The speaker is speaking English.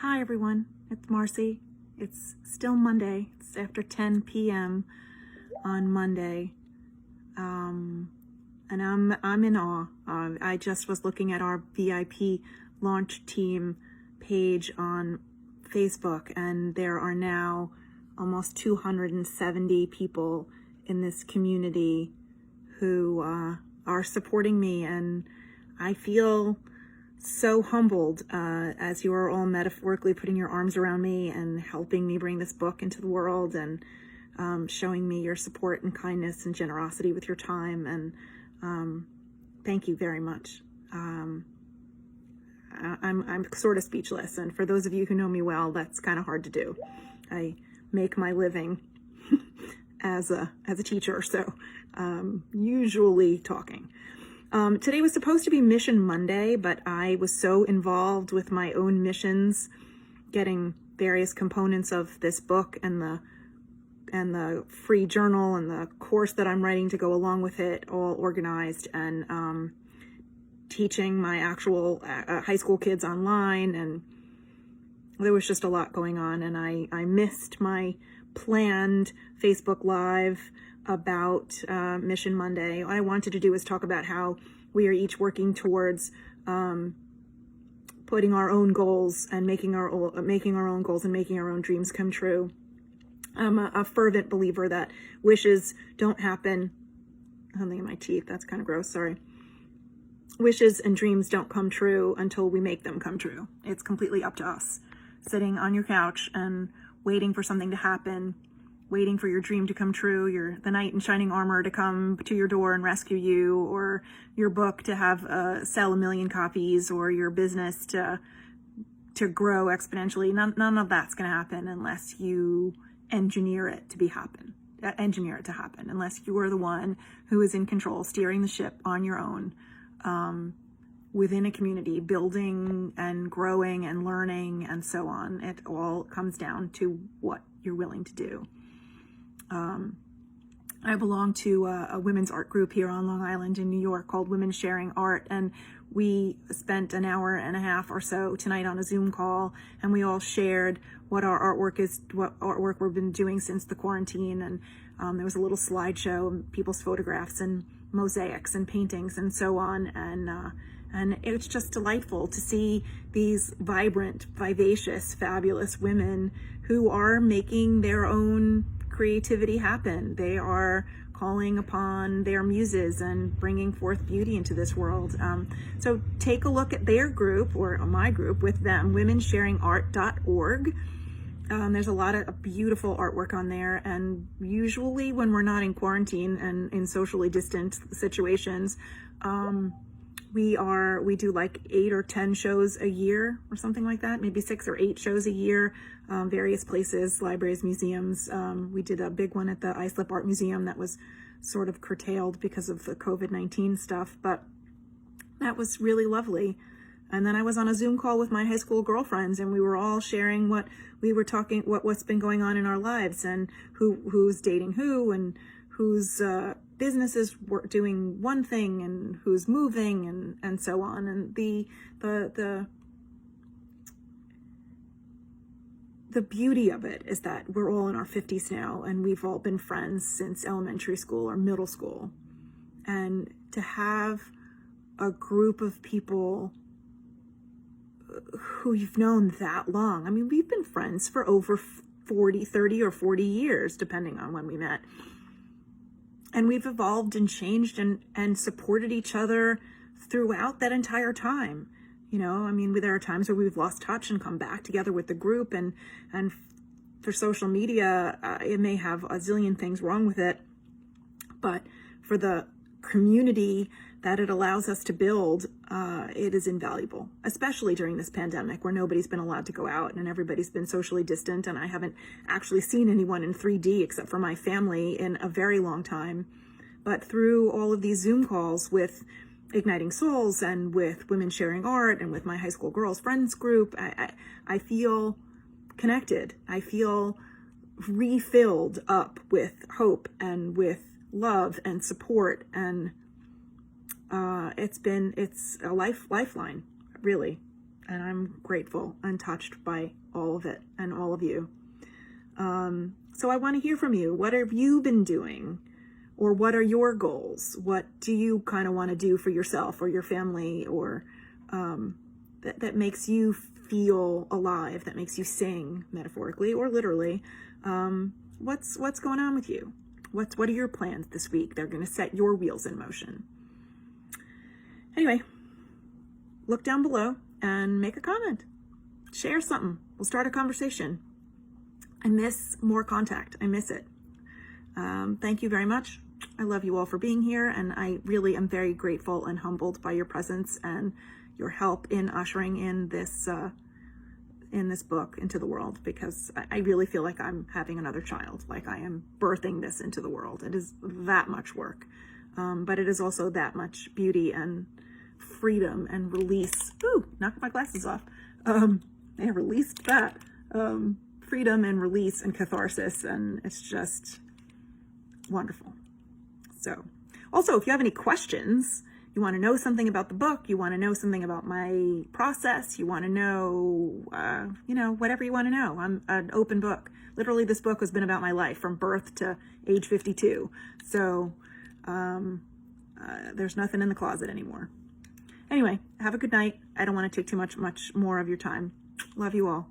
Hi everyone, it's Marcy. It's still Monday. It's after 10 p.m. on Monday, and I'm in awe. I just was looking at our VIP launch team page on Facebook, and there are now almost 270 people in this community who are supporting me, and I feel so humbled as you are all metaphorically putting your arms around me and helping me bring this book into the world, and showing me your support and kindness and generosity with your time. And thank you very much. I'm sort of speechless, and for those of you who know me well, that's kind of hard to do. I make my living as a teacher, so usually talking. Today was supposed to be Mission Monday, but I was so involved with my own missions, getting various components of this book and the free journal and the course that I'm writing to go along with it all organized, and teaching my actual high school kids online, and there was just a lot going on, and I missed my planned Facebook Live about Mission Monday. What I wanted to do is talk about how we are each working towards putting our own goals and making our own goals and making our own dreams come true. I'm a fervent believer that wishes don't happen. Something in my teeth, that's kind of gross, sorry. Wishes and dreams don't come true until we make them come true. It's completely up to us. Sitting on your couch and waiting for something to happen, waiting for your dream to come true, the knight in shining armor to come to your door and rescue you, or your book to have sell 1 million copies, or your business to grow exponentially. None of that's going to happen unless you engineer it to happen, unless you are the one who is in control, steering the ship on your own, within a community, building and growing and learning and so on. It all comes down to what you're willing to do. I belong to a women's art group here on Long Island in New York called Women Sharing Art, and we spent an hour and a half or so tonight on a Zoom call, and we all shared what artwork we've been doing since the quarantine, and there was a little slideshow, people's photographs and mosaics and paintings and so on, and it's just delightful to see these vibrant, vivacious, fabulous women who are making their own creativity happen. They are calling upon their muses and bringing forth beauty into this world. So take a look at their group, or my group with them, womensharingart.org. There's a lot of beautiful artwork on there, and usually when we're not in quarantine and in socially distant situations, we do like 8 or 10 shows a year or something like that, maybe 6 or 8 shows a year, various places, libraries, museums. We did a big one at the Islip Art Museum that was sort of curtailed because of the COVID-19 stuff, but that was really lovely. And then I was on a Zoom call with my high school girlfriends, and we were all sharing what's been going on in our lives, and who's dating who, and whose businesses were doing one thing, and who's moving, and so on. And the beauty of it is that we're all in our 50s now, and we've all been friends since elementary school or middle school. And to have a group of people who you've known that long. I mean, we've been friends for over 30 or 40 years, depending on when we met. And we've evolved and changed and supported each other throughout that entire time. You know, I mean, there are times where we've lost touch and come back together with the group, and for social media, it may have a zillion things wrong with it, but for the community that it allows us to build, it is invaluable, especially during this pandemic where nobody's been allowed to go out and everybody's been socially distant, and I haven't actually seen anyone in 3D except for my family in a very long time. But through all of these Zoom calls with Igniting Souls and with Women Sharing Art and with my high school girls friends group, I feel connected. I feel refilled up with hope and with love and support, and it's a lifeline, really. And I'm grateful and touched by all of it and all of you. So I want to hear from you. What have you been doing? Or what are your goals? What do you kind of want to do for yourself or your family, or that makes you feel alive, that makes you sing, metaphorically or literally? What's going on with you? What are your plans this week? They're going to set your wheels in motion. Anyway, look down below and make a comment. Share something. We'll start a conversation. I miss more contact. I miss it. Thank you very much. I love you all for being here, and I really am very grateful and humbled by your presence and your help in ushering in this book into the world, because I really feel like I'm having another child, like I am birthing this into the world. It is that much work, but it is also that much beauty and freedom and release. Ooh, knocked my glasses off. I released that. Freedom and release and catharsis, and it's just wonderful. So, also, if you have any questions, you want to know something about the book, you want to know something about my process, you want to know, whatever you want to know. I'm an open book. Literally, this book has been about my life from birth to age 52. So, there's nothing in the closet anymore. Anyway, have a good night. I don't want to take too much more of your time. Love you all.